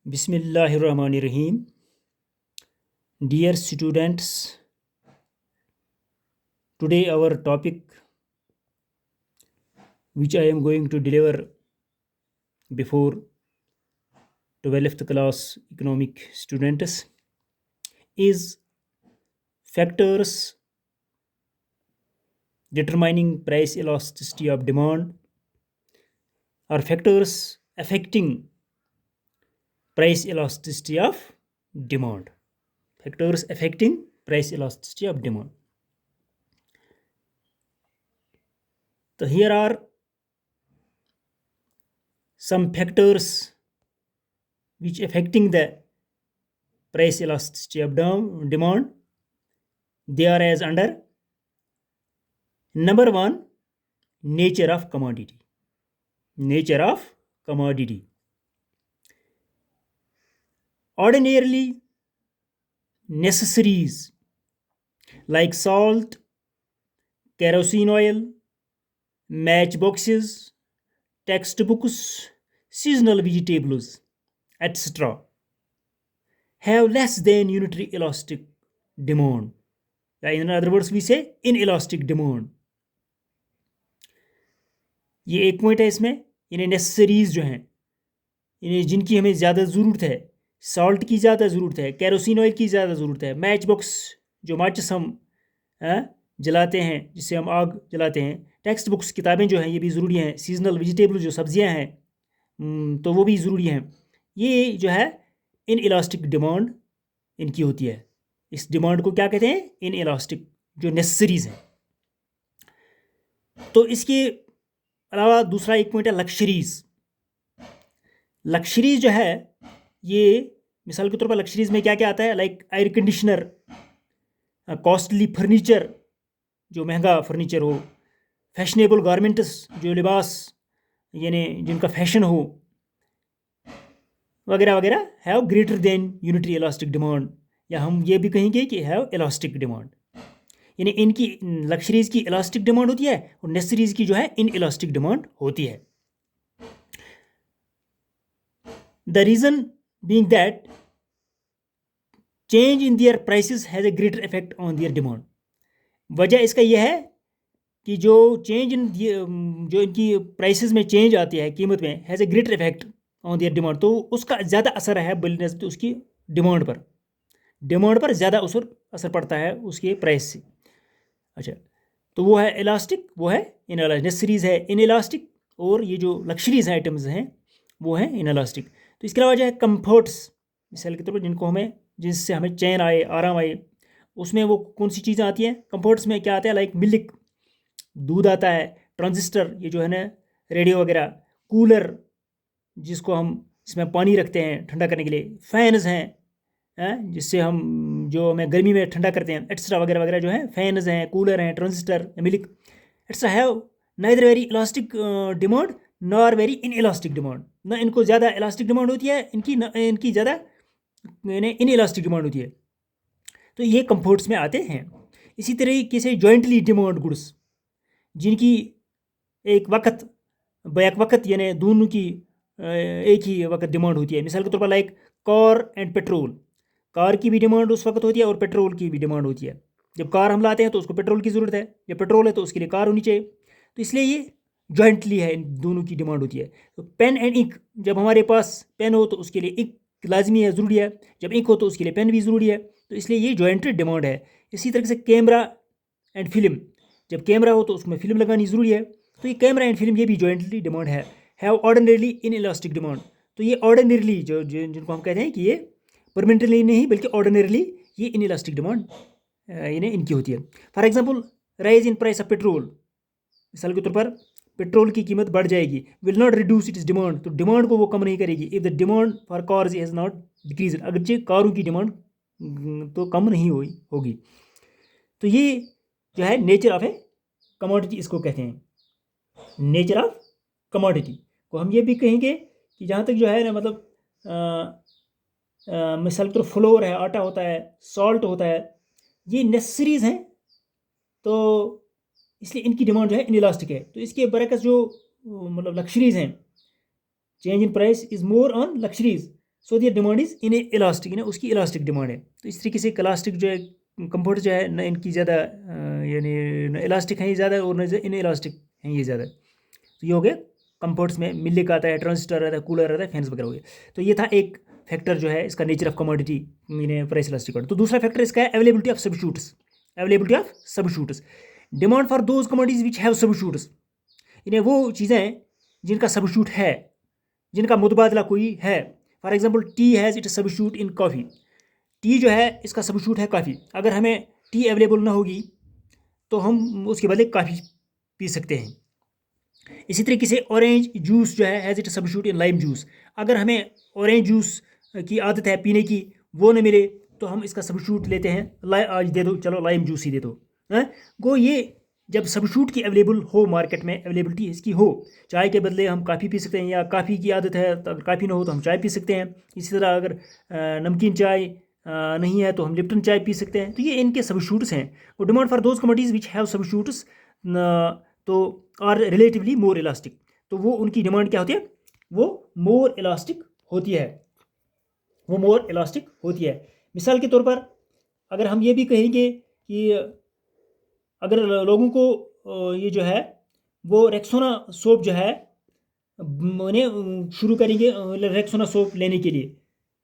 Bismillahirrahmanirrahim. Dear students, today our topic which I am going to deliver before 12th class economic students is factors determining price elasticity of demand or factors affecting price elasticity of demand. Factors affecting price elasticity of demand. So here are some factors which affecting the price elasticity of demand. They are as under: number one, nature of commodity. Nature of commodity. Ordinarily, necessaries like salt, kerosene oil, matchboxes, textbooks, seasonal vegetables, etc. have less than unitary elastic demand. In other words, we say inelastic demand. ये एक point है इसमें, इन्हें necessaries जो हैं, इन्हें जिनकी हमें ज़्यादा ज़रूरत है, सॉल्ट की ज़्यादा ज़रूरत है, कैरोसिन ऑयल की ज़्यादा ज़रूरत है, मैच बॉक्स जो माचिस हम जलाते हैं, जिससे हम आग जलाते हैं, टेक्स्ट बुक्स किताबें जो हैं ये भी ज़रूरी हैं, सीजनल वेजिटेबल जो सब्जियां हैं तो वो भी ज़रूरी हैं. ये जो है इन इलास्टिक डिमांड इनकी होती है. इस डिमांड को क्या कहते हैं? इन इलास्टिक, जो नेसेसरीज हैं. तो इसके अलावा दूसरा एक पॉइंट है लक्शरीज. लक्शरीज जो है ये मिसाल के तौर पर लक्शरीज में क्या क्या आता है? Like air conditioner, costly furniture जो महंगा फर्नीचर हो, फैशनेबल गारमेंट्स जो लिबास यानी जिनका फैशन हो, वगैरह वगैरह, have greater than unitary elastic demand, या हम ये भी कहेंगे कि हैव इलास्टिक डिमांड. यानी इनकी लक्शरीज की इलास्टिक डिमांड होती है और नेसेसरीज की जो है इन इलास्टिक डिमांड होती है. The reason being that change in their prices has a greater effect on their demand. वजह इसका यह है कि जो चेंज इन जो इनकी प्राइसेस में चेंज आती है, कीमत में, has a greater effect on their demand. तो उसका ज़्यादा असर है बनिस्बत उसकी डिमांड पर. डिमांड पर ज़्यादा असर पड़ता है उसके प्राइस से. अच्छा, तो वो है इलास्टिक, वो है इन नेसेसरीज है इन इलास्टिक, और ये जो लक्शरीज आइटम्स हैं वो हैं इन इलास्टिक. तो इसके अलावा जो है कम्फर्ट्स, मिसाल के तौर पर जिनको हमें, जिससे हमें चैन आए, आराम आए, उसमें वो कौन सी चीज़ें आती हैं? कम्फर्ट्स में क्या आता है? लाइक मिल्क, दूध आता है, ट्रांजिस्टर ये जो है ना, रेडियो वगैरह, कूलर जिसको हम इसमें पानी रखते हैं ठंडा करने के लिए, फैन्स हैं जिससे हम जो हमें गर्मी में ठंडा करते हैं, एक्स्ट्रा वगैरह वगैरह जो है, फैन्स हैं, कूलर हैं, transistor, milk, extra have neither very elastic demand nor very in elastic demand. ना इनको ज़्यादा इलास्टिक डिमांड होती है, इनकी ज़्यादा इन इलास्टिक डिमांड होती है. तो ये कंफर्ट्स में आते हैं. इसी तरीके से जॉइंटली डिमांड गुड्स, जिनकी एक वक्त बैक वक्त यानी दोनों की एक ही वक्त डिमांड होती है. मिसाल के तौर पर like car and petrol. Car की भी डिमांड उस वक्त होती है और पेट्रोल की भी डिमांड होती है. जब कार हम लाते हैं तो उसको पेट्रोल की ज़रूरत है, जब पेट्रोल है तो उसके लिए कार होनी चाहिए. तो इसलिए ये जॉइंटली है, इन दोनों की डिमांड होती है. तो पेन एंड इंक, जब हमारे पास पेन हो तो उसके लिए इंक लाजमी है, ज़रूरी है. जब इंक हो तो उसके लिए पेन भी ज़रूरी है. तो इसलिए ये जॉइंट डिमांड है. इसी तरह से कैमरा एंड फिल्म, जब कैमरा हो तो उसमें फिल्म लगानी ज़रूरी है. तो ये कैमरा एंड फिल्म ये भी जॉइंटली डिमांड है. Have ordinarily in elastic demand. तो ये ऑर्डिनरीली जिनको हम कहते हैं कि ये परमानेंटली नहीं बल्कि ऑर्डिनरीली ये इन इलास्टिक डिमांड इन्हें इनकी होती है. For example, rise in price of petrol. मिसाल के तौर पर पेट्रोल की कीमत बढ़ जाएगी, will not reduce it's demand. तो डिमांड को वो कम नहीं करेगी. If the demand for cars has not decrease, अगरचे कारों की डिमांड तो कम नहीं होगी. तो ये जो है नेचर ऑफ ए कमोडिटी, इसको कहते हैं नेचर ऑफ कमोडिटी को. हम ये भी कहेंगे कि जहाँ तक जो है ना, मतलब मिसाल के तौर फ्लोर है, आटा होता है, सॉल्ट होता है, ये नेसेसरीज हैं. तो इसलिए इनकी डिमांड जो है इनइलास्टिक है. तो इसके बरकस जो मतलब लक्शरीज हैं, change in price is more on luxuries. So their demand is inelastic, यानी उसकी इलास्टिक डिमांड है। तो इस तरीके से इलास्टिक जो है कंफर्ट जो है, न इनकी ज़्यादा यानी न इलास्टिक हैं ये ज़्यादा और न इन इलास्टिक हैं ये ज़्यादा। तो ये हो गया कंफर्ट्स में, मिल्क आता है, ट्रांजिस्टर आता है, कूलर आता है, फैंस वगैरह हो गए। तो ये था एक फैक्टर जो है इसका nature of commodity in price elastic. तो दूसरा फैक्टर इसका है availability of substitutes. Availability of substitutes, demand for those commodities which have substitutes, इन्हें वो चीज़ें जिनका सब्स्टिट्यूट है, जिनका मुतबादला कोई है। For example T has it substitute in coffee, T जो है इसका सब्स्टिट्यूट है कॉफ़ी। अगर हमें टी अवेलेबल ना होगी तो हम उसके बदले कॉफ़ी पी सकते हैं। इसी तरीके से ऑरेंज जूस जो है has it substitute in lime juice. अगर हमें ऑरेंज जूस की आदत है पीने की, वो न मिले तो हम इसका सब्स्टिट्यूट लेते हैं, आज दे दो चलो लाइम जूस ही दे दो। गो ये जब सब्स्टिट्यूट की अवेलेबल हो, मार्केट में अवेलेबिलिटी इसकी हो, चाय के बदले हम काफ़ी पी सकते हैं, या काफ़ी की आदत है तो अगर काफ़ी ना हो तो हम चाय पी सकते हैं। इसी तरह अगर नमकीन चाय नहीं है तो हम लिप्टन चाय पी सकते हैं। तो ये इनके सब्स्टिट्यूट्स हैं। वो demand for those commodities which have substitutes तो आर रिलेटिवली मोर इलास्टिक, तो वो उनकी डिमांड क्या होती है, वो मोर इलास्टिक होती है, वो मोर इलास्टिक होती है। मिसाल के तौर पर अगर हम ये भी कहेंगे कि अगर लोगों को ये जो है वो रेक्सोना सोप जो है शुरू करेंगे, रेक्सोना सोप लेने के लिए,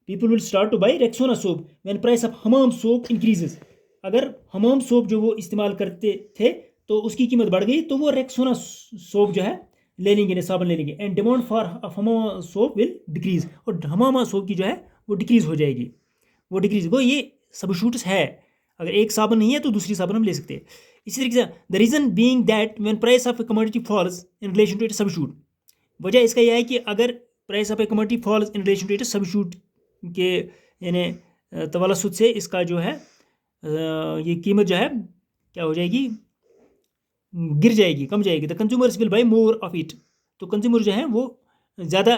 people will start two by Rexona soap when price of Hamam soap increases. अगर हमाम सोप जो वो इस्तेमाल करते थे तो उसकी कीमत बढ़ गई तो वो रेक्सोना सोप जो है ले लेंगे, साबुन ले लेंगे, and demand for Hamam soap will decrease, और हमामा सोप की जो है वो डिक्रीज हो जाएगी, वो डिक्रीज। वो ये सब्स्टिट्यूट्स है, अगर एक साबुन नहीं है तो दूसरी साबुन हम ले सकते हैं। इसी तरीके से the reason being that when price of a commodity falls in relation to it substitute, वजह इसका यह है कि अगर price of a commodity falls in relation to it substitute के यानी तवल्लुद से इसका जो है ये कीमत जो है क्या हो जाएगी, गिर जाएगी, कम जाएगी। The consumers will buy more of it, तो कंज्यूमर जो है वो ज़्यादा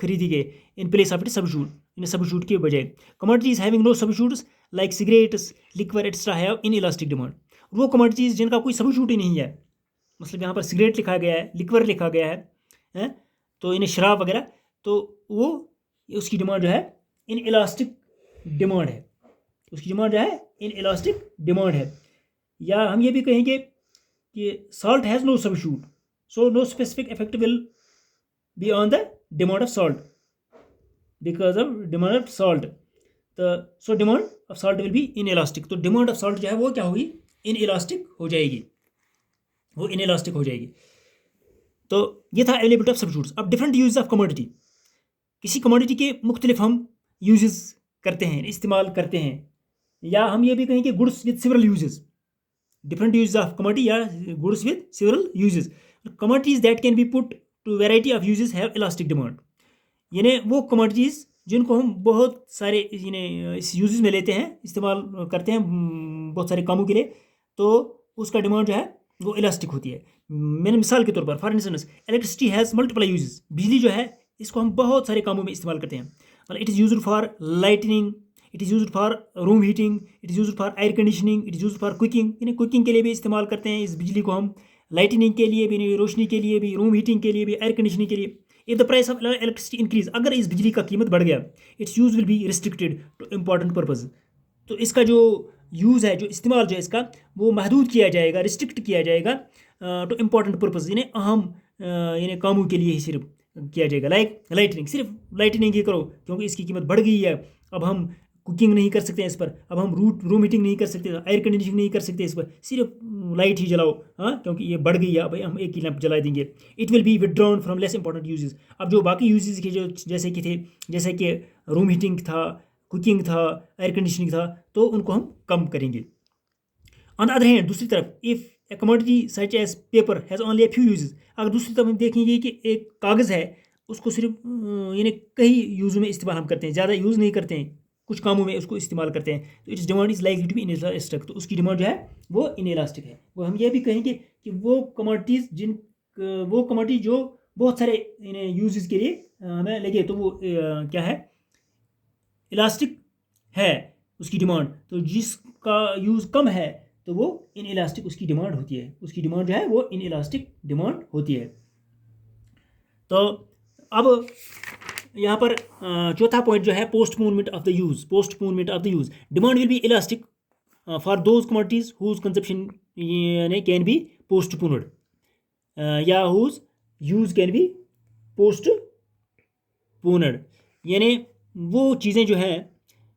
खरीदेंगे in place of it substitute, इन सब्स्टिट्यूट के बजाय। Commodities having no substitutes like cigarettes, liquor extra have inelastic demand, वो कमोडिटीज़ जिनका कोई सब्स्टिट्यूट ही नहीं है, मतलब यहाँ पर सिगरेट लिखा गया है, लिक्वर लिखा गया है तो इन्हें शराब वगैरह, तो वो उसकी डिमांड जो है इन इलास्टिक डिमांड है, उसकी डिमांड जो है इन इलास्टिक डिमांड है। या हम ये भी कहेंगे कि salt has no substitute, so no specific effect will be on the demand of salt because of demand of salt, तो so demand of salt will be inelastic, तो demand of salt जो है वो क्या होगी, in elastic हो जाएगी, वो इन इलास्टिक हो जाएगी। तो ये था अवेलेबिलिटी ऑफ सब्स्टिट्यूट्स। अब डिफरेंट यूज ऑफ कमोडिटी, किसी कमोडिटी के मुख्तलिफ हम यूजेस करते हैं, इस्तेमाल करते हैं, या हम ये भी कहें कि goods with several uses, different use of commodity या goods with several uses. Commodities that can be put to variety of uses have elastic demand, यानी वो कमोडिटीज़ जिनको हम बहुत सारे इस यूजेस में लेते हैं, इस्तेमाल करते हैं बहुत सारे कामों के लिए, तो उसका डिमांड जो है वो इलास्टिक होती है। मैंने मिसाल के तौर पर for instance electricity has multiple uses, बिजली जो है इसको हम बहुत सारे कामों में इस्तेमाल करते हैं। मतलब it is used for lightning, it is used for room heating, it is used for air conditioning, it is used for cooking, यानी कुकिंग के लिए भी इस्तेमाल करते हैं इस बिजली को हम, लाइटनिंग के लिए भी, रोशनी के लिए भी, रूम हीटिंग के लिए भी, एयर कंडीशनिंग के लिए। If the price of electricity increase, अगर इस बिजली का कीमत बढ़ गया, its use will be restricted to important purpose, तो इसका जो यूज़ है, जो इस्तेमाल जो है इसका, वो महदूद किया जाएगा, रिस्ट्रिक्ट किया जाएगा टू इम्पॉर्टेंट पर्पज, यानी अहम यानी कामों के लिए ही सिर्फ किया जाएगा। लाइक लाइटनिंग, सिर्फ लाइटनिंग ही करो क्योंकि इसकी कीमत बढ़ गई है, अब हम कुकिंग नहीं कर सकते इस पर, अब हम रूम हीटिंग नहीं कर सकते, एयर कंडीशनिंग नहीं कर सकते इस पर, सिर्फ लाइट ही जलाओ, हाँ क्योंकि ये बढ़ गई है, भाई हम एक ही लैंप जला देंगे। It will be withdrawn from less important uses, अब जो बाकी यूजेस के जो जैसे कि थे, जैसे कि रूम हीटिंग था, कुकिंग था, एयर कंडीशनिंग था, तो उनको हम कम करेंगे। ऑन द अदर हैंड, दूसरी तरफ, if a commodity such as paper has only a few uses, अगर दूसरी तरफ हम देखेंगे कि एक कागज़ है, उसको सिर्फ यानी कई यूज़ में इस्तेमाल हम करते हैं, ज़्यादा यूज़ नहीं करते हैं, कुछ कामों में उसको इस्तेमाल करते हैं, तो its demand is likely to be inelastic, तो उसकी डिमांड जो है वो इनइलास्टिक है। वो हम ये भी कहेंगे कि वो कमोडिटीज़ वो कमोडिटी जो बहुत सारे यूजेस के लिए हमें लगे, तो वो क्या है, इलास्टिक है उसकी डिमांड, तो जिसका यूज़ कम है तो वो इन इलास्टिक उसकी डिमांड होती है, उसकी डिमांड जो है वो इन इलास्टिक डिमांड होती है। तो अब यहाँ पर चौथा पॉइंट जो है postponement of the use, postponement of the use. Demand will be elastic for those commodities whose consumption यानी कैन बी पोस्टपोन्ड या whose use can be postponed, यानी वो चीज़ें जो है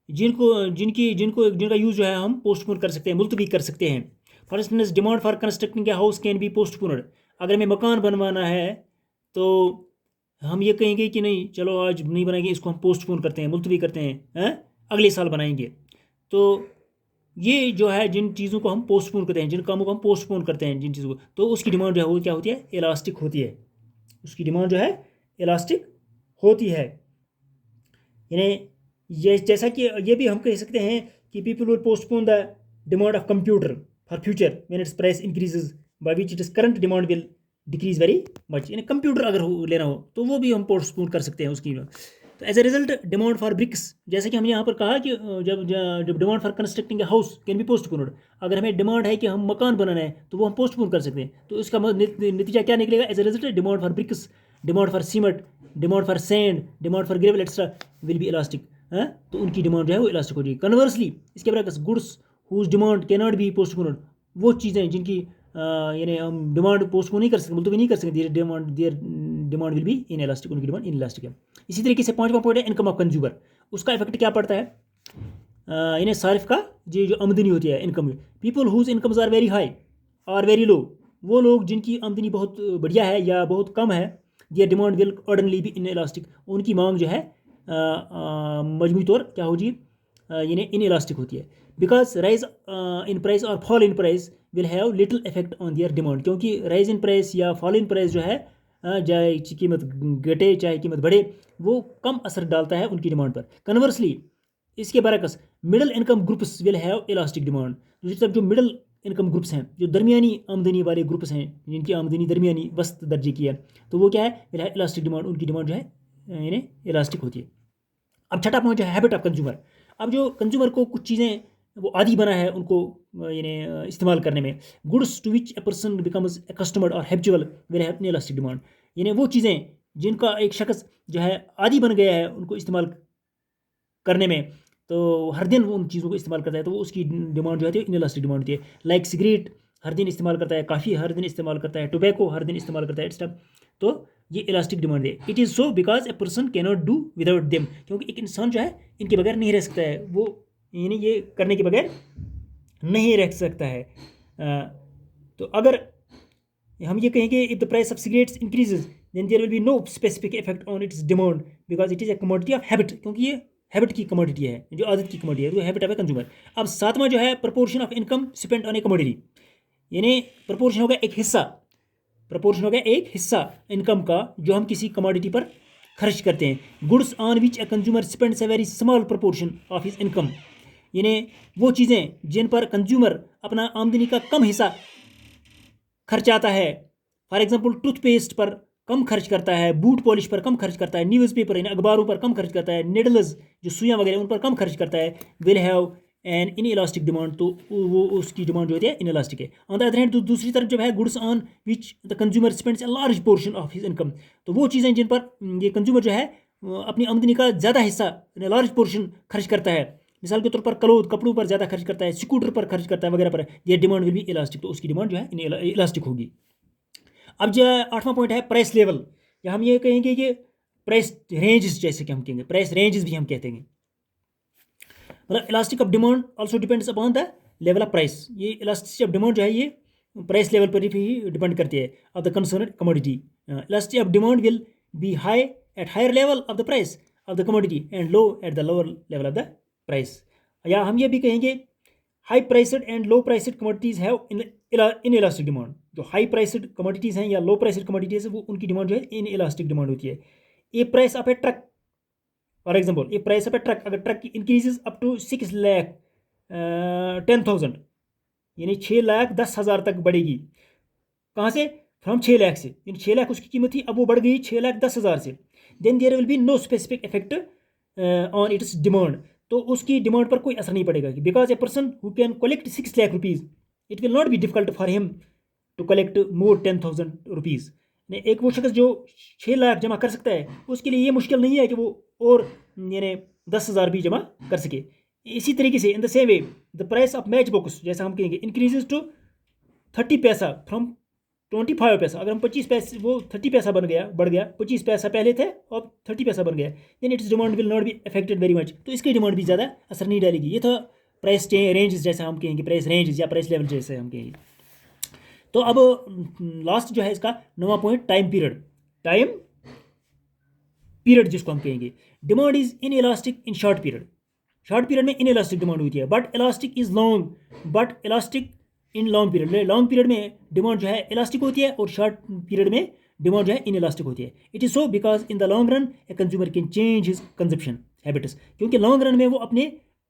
जिनका यूज़ जो है हम पोस्टपोन कर सकते हैं, मुलतवी कर सकते हैं। For instance demand for constructing a house can be postponed. अगर हमें मकान बनवाना है तो हम ये कहेंगे कि नहीं चलो आज नहीं बनाएंगे, इसको हम पोस्टपोन करते हैं, मुलतवी करते हैं, अगले साल बनाएंगे। तो ये जो है जिन चीज़ों को हम पोस्टपोन करते हैं, जिन कामों को हम पोस्टपोन करते हैं, जिन चीज़ों को, तो उसकी डिमांड जो है वो क्या होती है, इलास्टिक होती है। उसकी डिमांड जो है इलास्टिक होती है। यानी ये जैसा कि ये भी हम कह सकते हैं कि people will postpone the demand of computer for future when it's price increases by which it is current demand will decrease very much. यानी कंप्यूटर अगर लेना हो तो वो भी हम पोस्टपोन कर सकते हैं उसकी। तो as a result demand for bricks, जैसे कि हमने यहाँ पर कहा कि जब जब demand for constructing a house can be postponed, अगर हमें डिमांड है कि हम मकान बनाना है तो वो हम पोस्टपोन कर सकते हैं। तो इसका नतीजा क्या निकलेगा, as a result demand for bricks, demand for cement, demand for sand, demand for gravel extra will be elastic. तो उनकी डिमांड जो है वो इलास्टिक हो जाएगी। कन्वर्सली इसके बरक्स goods whose demand can not be postponed, वो चीज़ें जिनकी यानी हम डिमांड पोस्टपोन नहीं कर सकते, मुलतवी नहीं कर सकते, their demand will be inelastic, उनकी डिमांड इन इलास्टिक है। इसी तरीके से पांचवा पॉइंट है इनकम ऑफ कंज्यूमर। उसका इफेक्ट क्या पड़ता है, इन्हें सारिफ का जो आमदनी होती है, income. People whose incomes are very high और वेरी लो, वो लोग जिनकी आमदनी बहुत बढ़िया है या बहुत कम है, their demand will ordinarily be inelastic, उनकी मांग जो है मजमूई तौर क्या होगी, यानी इन इलास्टिक होती है। बिकॉज राइज इन प्राइस और fall in price will have little effect on their demand, क्योंकि राइज इन प्राइस या फॉल इन प्राइस जो है, चाहे कीमत घटे चाहे कीमत बढ़े, वो कम असर डालता है उनकी डिमांड पर। कन्वर्सली इसके बरकस middle income groups will have elastic demand, मतलब जो मिडिल इनकम ग्रुप्स हैं, जो दरमियानी आमदनी वाले ग्रुप्स हैं, जिनकी आमदनी दरमियानी वस्त दर्जे की है, तो वो क्या है, विल हैव इलास्टिक डिमांड, उनकी डिमांड जो है यानी इलास्टिक होती है। अब छठा पॉइंट है हैबिट ऑफ कंज्यूमर। अब जो कंज्यूमर को कुछ चीज़ें वो आदी बना है उनको यानी इस्तेमाल करने में, goods to which a person becomes accustomed और habitual will have elastic demand, यानी वो चीज़ें जिनका एक शख्स जो है आदी बन गया है उनको इस्तेमाल करने में, तो हर दिन वो उन चीज़ों को इस्तेमाल करता है, तो वो उसकी डिमांड जो है इनइलास्टिक डिमांड होती है। लाइक सिगरेट हर दिन इस्तेमाल करता है, काफ़ी हर दिन इस्तेमाल करता है, टोबैको हर दिन इस्तेमाल करता है, एक्स्ट्रा, तो ये इलास्टिक डिमांड है। It is so because a person can not do without them, क्योंकि एक इंसान जो है इनके बगैर नहीं रह सकता है, वो यानी ये करने के बगैर नहीं रह सकता है। तो अगर हम ये कहेंगे if the price of cigarettes increases then there will be no specific effect on its demand because it is a commodity of habit, क्योंकि ये हैबिट की कमोडिटी है, जो आदत की कमोडिटी है, वो हैबिट ऑफ ए कंज्यूमर। अब सातवां जो है proportion of income spend on A commodity, यानी प्रपोर्शन हो गया एक हिस्सा, प्रपोर्शन हो गया एक हिस्सा इनकम का जो हम किसी कमोडिटी पर खर्च करते हैं। Goods on which a consumer spends a very small proportion of his income, यानी वो चीज़ें जिन पर कंज्यूमर अपना आमदनी का कम हिस्सा खर्च आता है। फॉर एग्जांपल टूथपेस्ट पर कम खर्च करता है, बूट पॉलिश पर कम खर्च करता है, न्यूज़पेपर यानी अखबारों पर कम खर्च करता है, निडल्स जो सुइयाँ वगैरह उन पर कम खर्च करता है, will have an in elastic demand, तो वो उसकी डिमांड जो होती है इन इलास्टिक है। ऑन द अदर हैंड दूसरी तरफ जब है goods on which the consumer spends a large portion of his income, तो वो चीज़ें जिन पर ये कंज्यूमर जो है अपनी आमदनी का ज़्यादा हिस्सा लार्ज पोर्शन खर्च करता है, मिसाल के तौर पर कपड़ों पर ज़्यादा खर्च करता है, स्कूटर पर खर्च करता है वगैरह पर, ये डिमांड विल बी इलास्टिक, तो उसकी डिमांड जो है इन इलास्टिक होगी। अब जो आठवां पॉइंट है प्राइस लेवल, या हम ये कहेंगे कि प्राइस रेंजेस, जैसे कि हम कहेंगे प्राइस रेंजेस भी हम कहते हैं, मतलब elastic of demand also depends upon the level of price. ये इलास्टिसिटी ऑफ डिमांड जो है ये प्राइस लेवल पर ही डिपेंड करती है of the concern commodity. Elasticity of demand will be high at higher level of the price of the commodity and low at the lower level of the price. या हम ये भी कहेंगे high priced and low priced commodities have inelastic demand, जो high priced commodities हैं या लो priced commodities है वो उनकी डिमांड जो है इन इलास्टिक डिमांड होती है। A price of a truck, for example a price of a truck, अगर ट्रक की इंक्रीजेज अप टू 6,10,000 यानी 6,10,000 तक बढ़ेगी, कहाँ से, फ्रॉम 6 लाख से, यानी 6 लाख उसकी कीमत थी, अब वो बढ़ गई 6,10,000 से, then there will be no specific effect on its demand, तो उसकी डिमांड पर कोई असर नहीं पड़ेगा, because a person who can collect 6 lakh rupees it will not be difficult for him to collect more 10,000 rupees, ने एक वो शख्स जो 6 लाख जमा कर सकता है उसके लिए ये मुश्किल नहीं है कि वो और यानी 10,000 भी जमा कर सके। इसी तरीके से in the same way the price of match books, जैसा हम कहेंगे, इंक्रीजेज टू 30 पैसा फ्रॉम 25 पैसा। अगर हम 25 पैसे, वो 30 पैसा बन गया, बढ़ गया, 25 पैसा पहले थे और 30 पैसा बन गया, then its demand will not be affected very much. तो इसकी डिमांड भी ज़्यादा असर नहीं डालेगी। ये था प्राइस रेंज, जैसा हम कहेंगे, प्राइस रेंज या प्राइस लेवल जैसे हम कहेंगे। तो अब लास्ट जो है इसका 9वां point, time period. Time period जिसको हम कहेंगे, demand is inelastic in short period. Short period में इन इलास्टिक डिमांड होती है, but elastic is long, but elastic in long period. Long period में डिमांड जो है इलास्टिक होती है और शॉर्ट पीरियड में डिमांड जो है इन इलास्टिक होती है। It is so because in the long run a consumer can change his consumption habits. क्योंकि लॉन्ग रन में वो अपने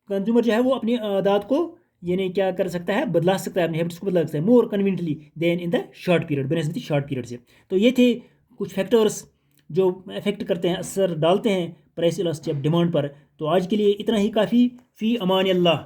कंज्यूमर जो है वो अपनी आदत को यानी क्या कर सकता है, बदला सकता है, अपने हैबिट्स को बदला सकता है more conveniently than in the short period, बनस्बत शॉर्ट पीरियड से। तो ये थे कुछ फैक्टर्स जो अफेक्ट करते हैं, असर डालते हैं प्राइस इलास्टिक डिमांड पर। तो आज के लिए इतना ही काफ़ी। फ़ी अमान अल्लाह।